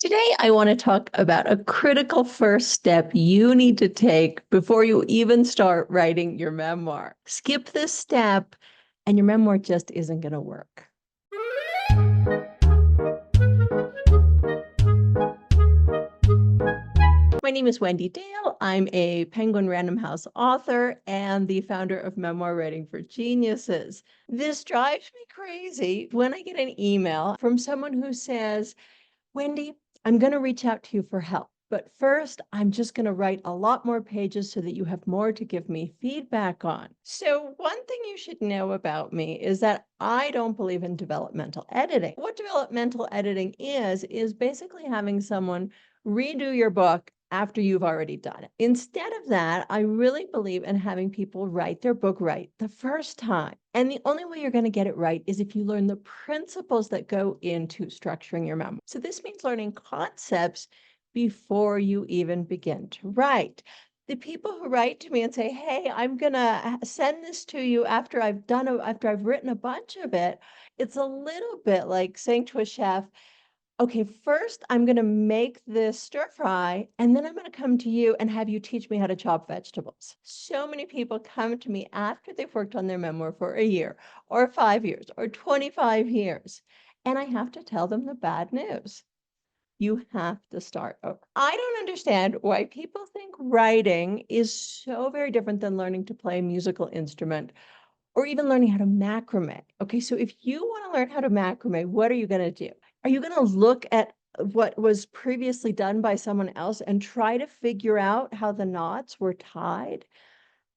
Today, I want to talk about a critical first step you need to take before you even start writing your memoir. Skip this step, and your memoir just isn't going to work. My name is Wendy Dale. I'm a Penguin Random House author and the founder of Memoir Writing for Geniuses. This drives me crazy when I get an email from someone who says, Wendy, I'm going to reach out to you for help. But first, I'm just going to write a lot more pages so that you have more to give me feedback on. So one thing you should know about me is that I don't believe in developmental editing. What developmental editing is basically having someone redo your book after you've already done it. Instead of that, I really believe in having people write their book right the first time. And the only way you're going to get it right is if you learn the principles that go into structuring your memoir. So this means learning concepts before you even begin to write. The people who write to me and say, hey, I'm going to send this to you after after I've written a bunch of it, it's a little bit like saying to a chef, okay, first I'm going to make this stir fry, and then I'm going to come to you and have you teach me how to chop vegetables. So many people come to me after they've worked on their memoir for a year or 5 years or 25 years. And I have to tell them the bad news. You have to start over. I don't understand why people think writing is so very different than learning to play a musical instrument or even learning how to macrame. Okay, so if you want to learn how to macrame, what are you going to do? Are you going to look at what was previously done by someone else and try to figure out how the knots were tied?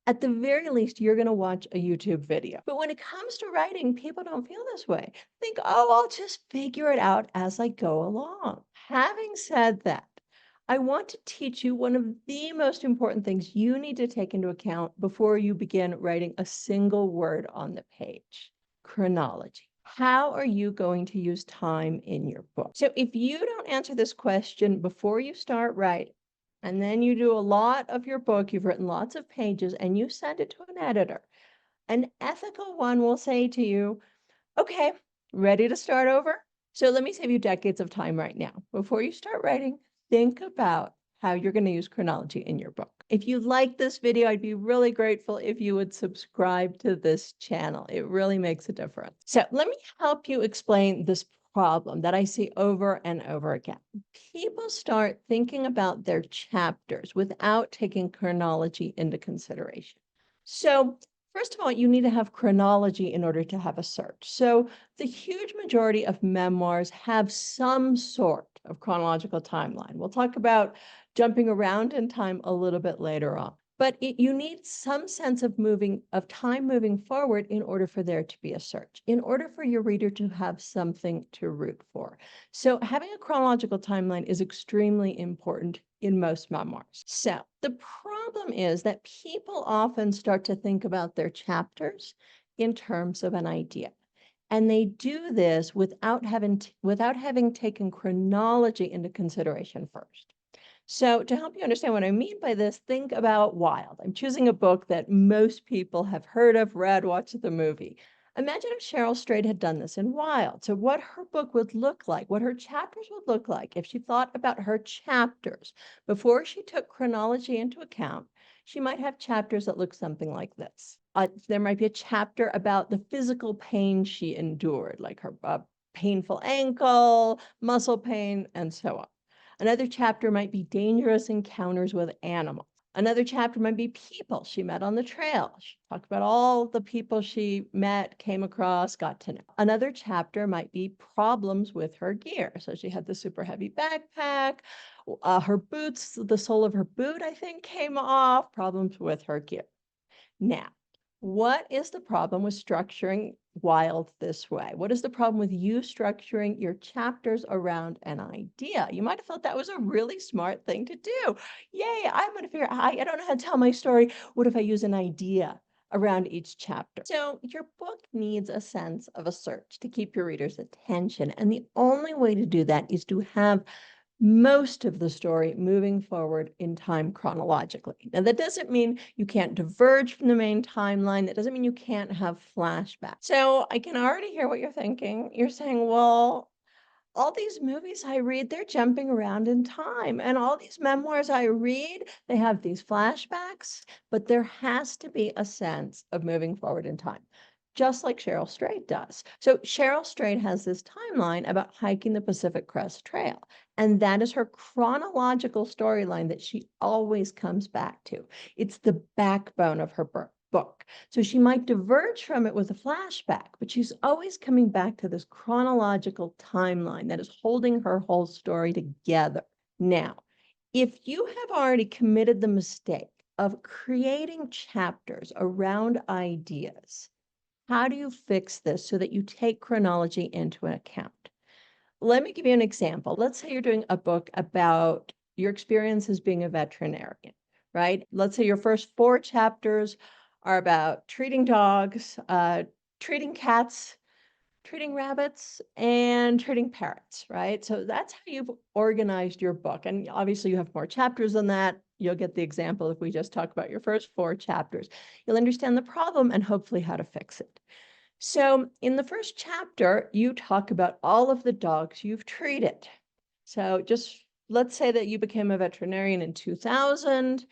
At the very least, you're going to watch a YouTube video. But when it comes to writing, people don't feel this way. Think, oh, I'll just figure it out as I go along. Having said that, I want to teach you one of the most important things you need to take into account before you begin writing a single word on the page: chronology. How are you going to use time in your book? So if you don't answer this question before you start writing, and then you do a lot of your book, you've written lots of pages, and you send it to an editor, an ethical one will say to you, okay, ready to start over? So let me save you decades of time right now. Before you start writing, think about how you're going to use chronology in your book. If you like this video, I'd be really grateful if you would subscribe to this channel. It really makes a difference. So let me help you explain this problem that I see over and over again. People start thinking about their chapters without taking chronology into consideration. So first of all, you need to have chronology in order to have a search. So the huge majority of memoirs have some sort of chronological timeline. We'll talk about jumping around in time a little bit later on. But you need some sense of time moving forward in order for there to be a search, in order for your reader to have something to root for. So having a chronological timeline is extremely important in most memoirs. So the problem is that people often start to think about their chapters in terms of an idea. And they do this without having taken chronology into consideration first. So to help you understand what I mean by this, think about Wild. I'm choosing a book that most people have heard of, read, watched the movie. Imagine if Cheryl Strayed had done this in Wild. So what her book would look like, what her chapters would look like if she thought about her chapters before she took chronology into account, she might have chapters that look something like this. There might be a chapter about the physical pain she endured, like her painful ankle, muscle pain, and so on. Another chapter might be dangerous encounters with animals. Another chapter might be people she met on the trail. She talked about all the people she met, came across, got to know. Another chapter might be problems with her gear. So she had the super heavy backpack, her boots, the sole of her boot, I think, came off, problems with her gear. Now, what is the problem with structuring Wild this way? What is the problem with you structuring your chapters around an idea? You might have thought that was a really smart thing to do. Yay, I'm going to figure out, I don't know how to tell my story. What if I use an idea around each chapter? So your book needs a sense of a search to keep your reader's attention. And the only way to do that is to have most of the story moving forward in time chronologically. Now, that doesn't mean you can't diverge from the main timeline. That doesn't mean you can't have flashbacks. So I can already hear what you're thinking. You're saying, well, All these movies I read, they're jumping around in time. And all these memoirs I read, they have these flashbacks, but there has to be a sense of moving forward in time, just like Cheryl Strayed does. So Cheryl Strayed has this timeline about hiking the Pacific Crest Trail. And that is her chronological storyline that she always comes back to. It's the backbone of her book. So she might diverge from it with a flashback, but she's always coming back to this chronological timeline that is holding her whole story together. Now, if you have already committed the mistake of creating chapters around ideas, how do you fix this so that you take chronology into account? Let me give you an example. Let's say you're doing a book about your experience as being a veterinarian, right? Let's say your first 4 chapters are about treating dogs, treating cats, treating rabbits, and treating parrots, right? So that's how you've organized your book. And obviously you have more chapters than that. You'll get the example if we just talk about your first 4 chapters. You'll understand the problem and hopefully how to fix it. So in the first chapter, you talk about all of the dogs you've treated. So just let's say that you became a veterinarian in 2000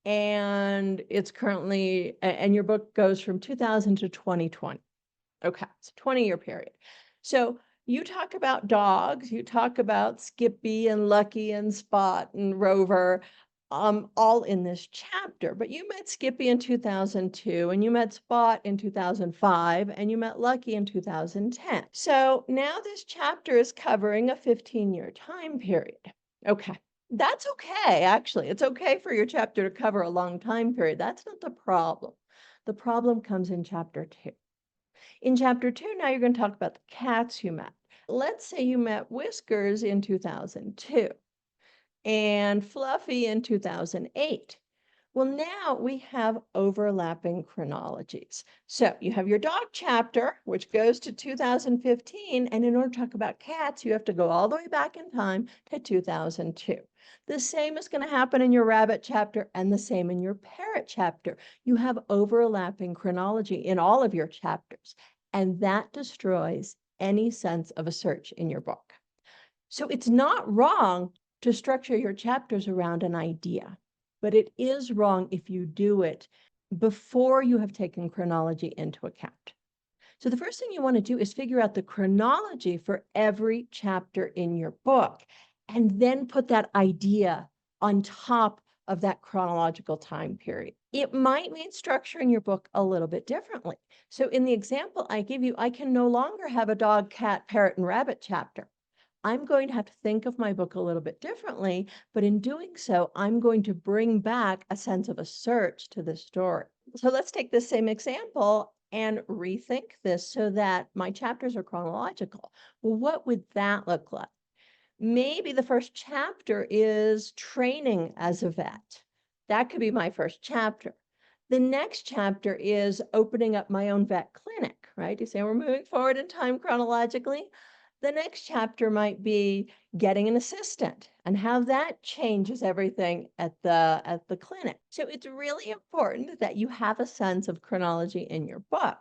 and it's currently, and your book goes from 2000 to 2020. Okay, it's a 20-year period. So you talk about dogs, you talk about Skippy and Lucky and Spot and Rover, all in this chapter. But you met Skippy in 2002, and you met Spot in 2005, and you met Lucky in 2010. So now this chapter is covering a 15-year time period. Okay. That's okay, actually. It's okay for your chapter to cover a long time period. That's not the problem. The problem comes in chapter 2. In chapter 2, now you're going to talk about the cats you met. Let's say you met Whiskers in 2002 and Fluffy in 2008. Well, now we have overlapping chronologies. So you have your dog chapter, which goes to 2015. And in order to talk about cats, you have to go all the way back in time to 2002. The same is going to happen in your rabbit chapter and the same in your parrot chapter. You have overlapping chronology in all of your chapters, and that destroys any sense of a search in your book. So it's not wrong to structure your chapters around an idea, but it is wrong if you do it before you have taken chronology into account. So the first thing you want to do is figure out the chronology for every chapter in your book, and then put that idea on top of that chronological time period. It might mean structuring your book a little bit differently. So in the example I give you, I can no longer have a dog, cat, parrot, and rabbit chapter. I'm going to have to think of my book a little bit differently, but in doing so, I'm going to bring back a sense of a search to the story. So let's take this same example and rethink this so that my chapters are chronological. Well, what would that look like? Maybe the first chapter is training as a vet. That could be my first chapter. The next chapter is opening up my own vet clinic, right? You say we're moving forward in time chronologically. The next chapter might be getting an assistant and how that changes everything at the clinic. So it's really important that you have a sense of chronology in your book.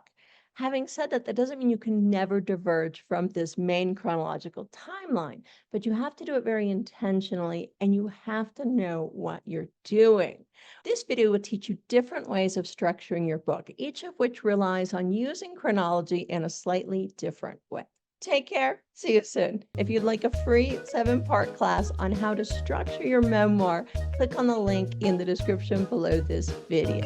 Having said that, that doesn't mean you can never diverge from this main chronological timeline, but you have to do it very intentionally and you have to know what you're doing. This video will teach you different ways of structuring your book, each of which relies on using chronology in a slightly different way. Take care. See you soon. If you'd like a free 7-part class on how to structure your memoir, click on the link in the description below this video.